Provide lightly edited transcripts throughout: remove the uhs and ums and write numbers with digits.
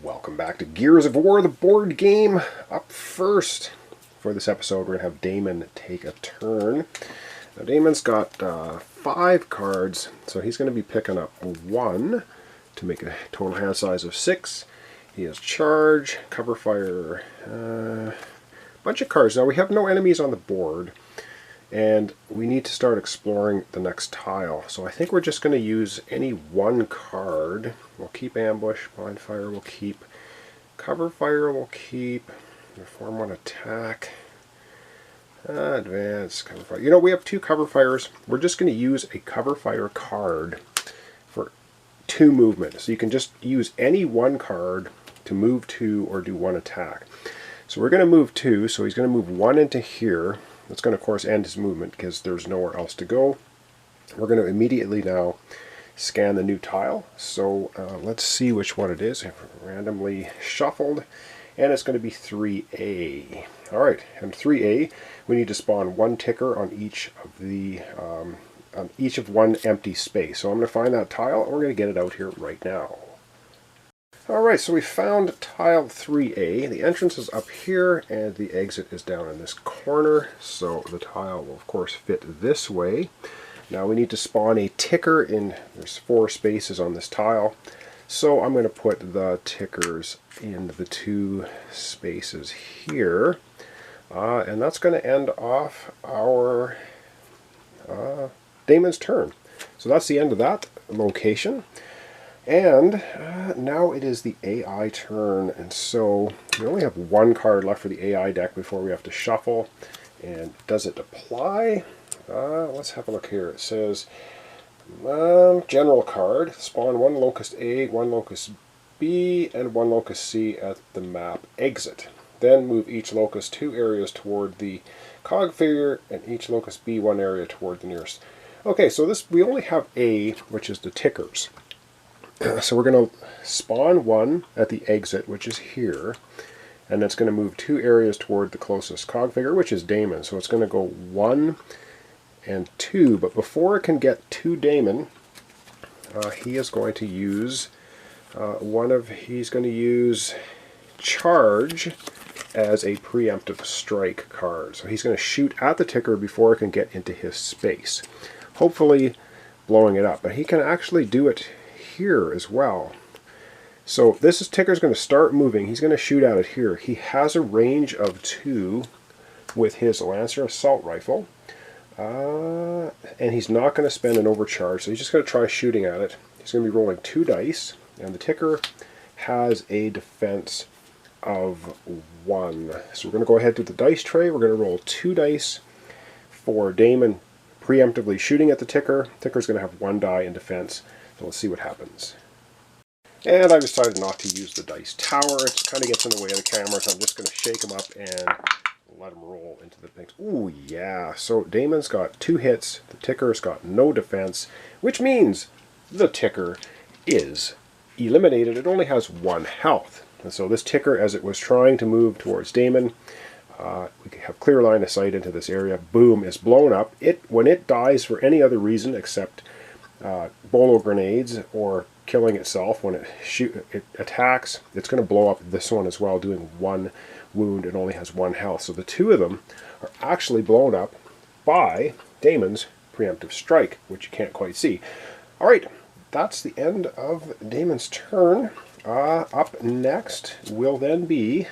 Welcome back to Gears of War, the board game. Up first for this episode, we're going to have Damon take a turn. Now, Damon's got 5 cards, so he's going to be picking up 1 to make a total hand size of 6. He has Charge, Cover Fire, bunch of cards. Now, we have no enemies on the board, and we need to start exploring the next tile. So I think we're just going to use any one card. We'll keep Ambush, Blind Fire we'll keep, Cover Fire we'll keep, Reform on Attack, Advance, Cover Fire. You know, we have 2 Cover Fires. We're just going to use a Cover Fire card for 2 movement. So you can just use any one card to move 2 or do 1 attack. So we're going to move 2, so he's going to move 1 into here. That's going to, of course, end his movement because there's nowhere else to go. We're going to immediately now scan the new tile. So let's see which one it is. I've randomly shuffled, and it's going to be 3A. All right, and 3A, we need to spawn 1 ticker on each of the on each of 1 empty space. So I'm going to find that tile, and we're going to get it out here right now. Alright, so we found tile 3A. The entrance is up here and the exit is down in this corner. So the tile will of course fit this way. Now we need to spawn a ticker in, there's 4 spaces on this tile. So I'm going to put the tickers in the 2 spaces here. And that's going to end off our Damon's turn. So that's the end of that location. And now it is the AI turn, and so we only have 1 card left for the AI deck before we have to shuffle. And does it apply? Let's have a look here. It says, general card, spawn 1 locust A, 1 locust B, and 1 locust C at the map exit. Then move each locust 2 areas toward the cog figure, and each locust B 1 area toward the nearest. Okay, so this we only have A, which is the tickers. So we're going to spawn 1 at the exit, which is here, and it's going to move 2 areas toward the closest cog figure, which is Damon. So it's going to go 1 and 2, but before it can get to Damon, he is going to use he's going to use Charge as a preemptive strike card. So he's going to shoot at the ticker before it can get into his space, hopefully blowing it up. But he can actually do it here as well. So this ticker is going to start moving. He's going to shoot at it here. He has a range of 2 with his Lancer Assault Rifle, and he's not going to spend an overcharge, so he's just going to try shooting at it. He's going to be rolling 2 dice, and the ticker has a defense of 1. So we're going to go ahead to the dice tray. We're going to roll 2 dice for Damon preemptively shooting at the ticker. Ticker's going to have 1 die in defense. So let's see what happens. And I decided not to use the dice tower. It just kind of gets in the way of the camera, so I'm just going to shake them up and let them roll into the things. Ooh, yeah. So Damon's got 2 hits. The ticker's got no defense, which means the ticker is eliminated. It only has 1 health. And so this ticker, as it was trying to move towards Damon, we have clear line of sight into this area. Boom, is blown up. When it dies for any other reason except bolo grenades or killing itself, when it attacks, it's going to blow up this one as well, doing 1 wound. It only has 1 health. So the 2 of them are actually blown up by Damon's preemptive strike, which you can't quite see. Alright, that's the end of Damon's turn. Up next will then be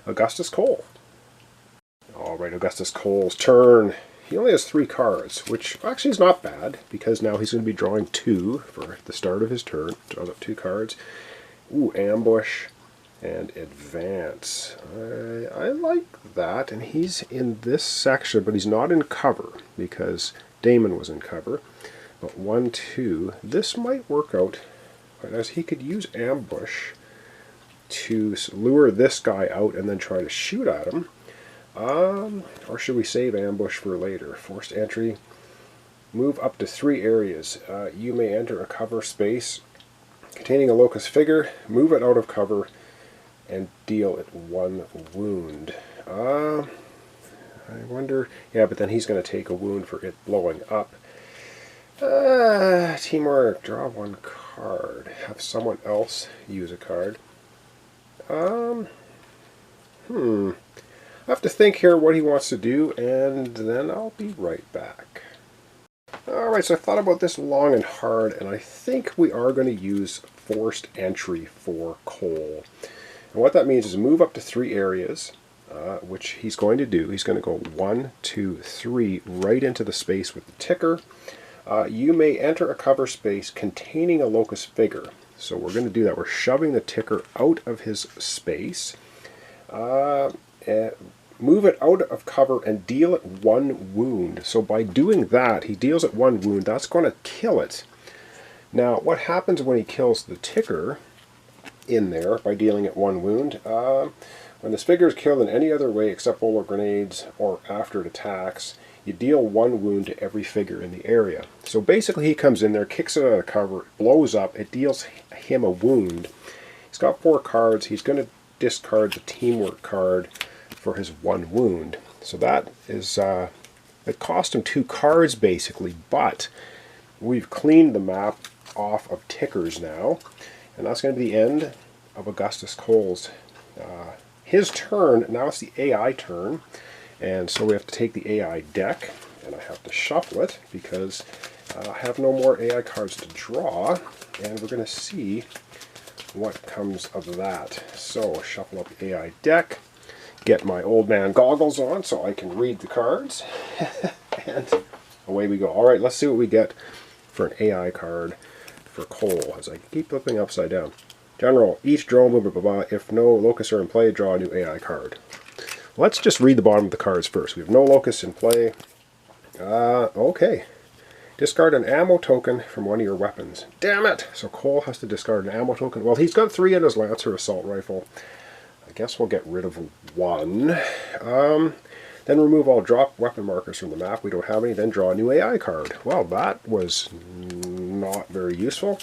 Augustus Cole. Alright, Augustus Cole's turn. He only has 3 cards, which actually is not bad, because now he's going to be drawing 2 for the start of his turn. Draws up 2 cards. Ooh, Ambush and Advance. I like that, and he's in this section, but he's not in cover, because Damon was in cover. But 1, 2, this might work out, as he could use Ambush to lure this guy out and then try to shoot at him. Or should we save Ambush for later? Forced entry. Move up to 3 areas. You may enter a cover space containing a locust figure, move it out of cover, and deal it 1 wound. I wonder... Yeah, but then he's going to take a wound for it blowing up. Teamwork. Draw 1 card. card. Have someone else use a card. I have to think here what he wants to do, and then I'll be right back. Alright, so I thought about this long and hard, and I think we are going to use forced entry for Cole. And what that means is move up to 3 areas, which he's going to do. He's going to go 1, 2, 3 right into the space with the ticker. You may enter a cover space containing a locus figure. So we're going to do that. We're shoving the ticker out of his space. And move it out of cover and deal it 1 wound. So by doing that, he deals it 1 wound. That's going to kill it. Now, what happens when he kills the ticker in there by dealing it 1 wound? When this figure is killed in any other way except boulder grenades or after it attacks, you deal 1 wound to every figure in the area. So basically he comes in there, kicks it out of cover, it blows up, it deals him a wound. He's got 4 cards. He's going to discard the teamwork card for his 1 wound. So that is, it cost him 2 cards basically, but we've cleaned the map off of tickers now, and that's going to be the end of Augustus Cole's his turn. Now it's the AI turn, and so we have to take the AI deck, and I have to shuffle it because I have no more AI cards to draw, and we're going to see what comes of that. So shuffle up the AI deck, get my old man goggles on so I can read the cards, and away we go. Alright, let's see what we get for an AI card for Cole as I keep flipping upside down. General, each drone, blah, blah, blah, blah. If no locusts are in play, draw a new AI card. Let's just read the bottom of the cards first. We have no locusts in play. Okay. Discard an ammo token from one of your weapons. Damn it! So Cole has to discard an ammo token. Well, he's got 3 in his Lancer Assault Rifle. I guess we'll get rid of 1. Then remove all drop weapon markers from the map. We don't have any. Then draw a new AI card. Well, that was not very useful.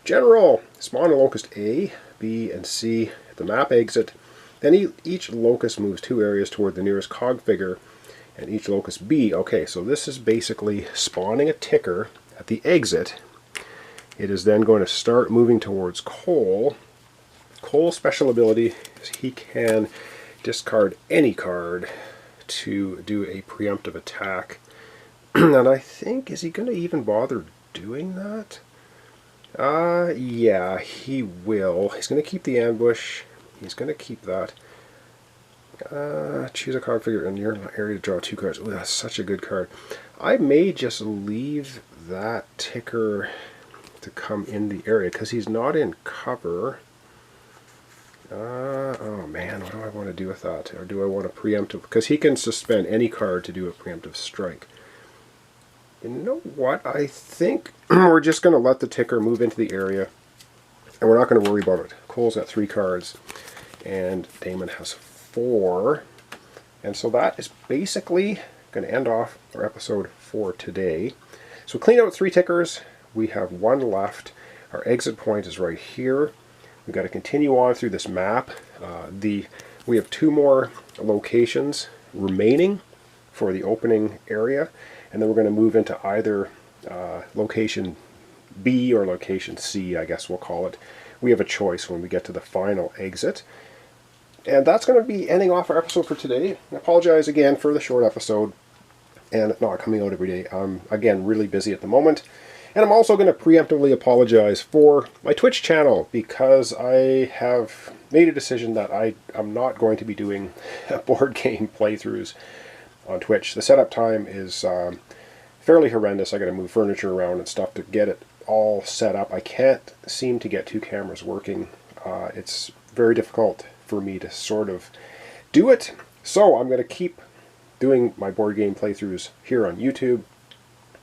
General, spawn a locust A, B, and C at the map exit. Then each locust moves 2 areas toward the nearest cog figure, and each locust B. Okay, so this is basically spawning a ticker at the exit. It is then going to start moving towards Cole. Cole's special ability is he can discard any card to do a preemptive attack. And I think, is he going to even bother doing that? Yeah, he will. He's going to keep the ambush. He's going to keep that. Choose a card figure in your area to draw 2 cards. Ooh, that's such a good card. I may just leave that ticker to come in the area because he's not in cover. Oh man, what do I want to do with that? Or do I want to preemptive? Because he can suspend any card to do a preemptive strike. You know what? I think we're just going to let the ticker move into the area, and we're not going to worry about it. Cole's got 3 cards, and Damon has 4. And so that is basically going to end off our episode for today. So clean out 3 tickers. We have 1 left. Our exit point is right here. We've got to continue on through this map. We have 2 more locations remaining for the opening area, and then we're going to move into either location B or location C, I guess we'll call it. We have a choice when we get to the final exit. And that's going to be ending off our episode for today. I apologize again for the short episode and not coming out every day. I'm, again, really busy at the moment. And I'm also going to preemptively apologize for my Twitch channel because I have made a decision that I'm not going to be doing board game playthroughs on Twitch. The setup time is fairly horrendous. I got to move furniture around and stuff to get it all set up. I can't seem to get 2 cameras working. It's very difficult for me to sort of do it. So I'm going to keep doing my board game playthroughs here on YouTube.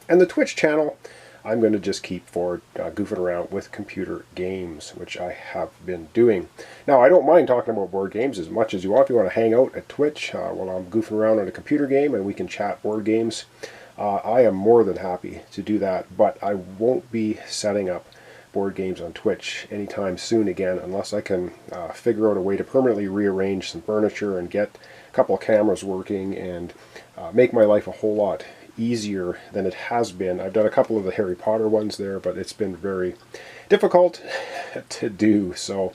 And the Twitch channel, I'm going to just keep for goofing around with computer games, which I have been doing. Now, I don't mind talking about board games as much as you want. If you want to hang out at Twitch while I'm goofing around on a computer game and we can chat board games, I am more than happy to do that. But I won't be setting up board games on Twitch anytime soon again unless I can figure out a way to permanently rearrange some furniture and get a couple of cameras working and make my life a whole lot easier than it has been. I've done a couple of the Harry Potter ones there, but it's been very difficult to do, so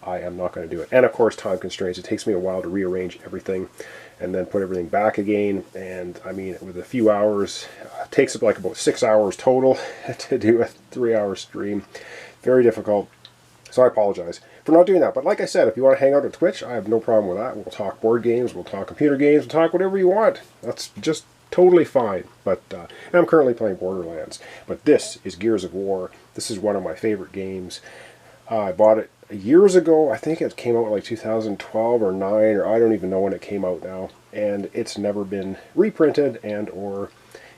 I am not going to do it. And of course, time constraints. It takes me a while to rearrange everything and then put everything back again. And I mean, with a few hours, it takes up like about 6 hours total to do a 3-hour stream. Very difficult. So I apologize for not doing that. But like I said, if you want to hang out on Twitch, I have no problem with that. We'll talk board games, we'll talk computer games, we'll talk whatever you want. That's just totally fine. But I'm currently playing Borderlands. But this is Gears of War. This is one of my favorite games. I bought it years ago. I think it came out like 2012 or 9, or I don't even know when it came out now. And it's never been reprinted and or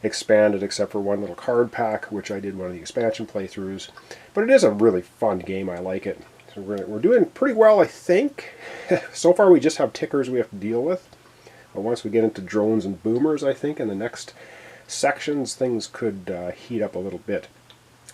expanded except for one little card pack, which I did one of the expansion playthroughs. But it is a really fun game. I like it. So we're doing pretty well, I think. So far we just have tickers we have to deal with. But once we get into drones and boomers, I think in the next sections things could heat up a little bit.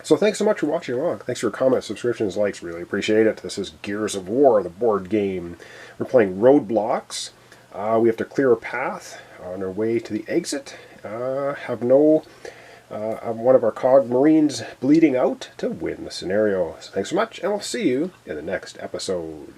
So thanks so much for watching along. Thanks for your comments, subscriptions, likes. Really appreciate it. This is Gears of War, the board game. We're playing Roadblocks. We have to clear a path on our way to the exit. Have one of our COG Marines bleeding out to win the scenario. So thanks so much, and I'll see you in the next episode.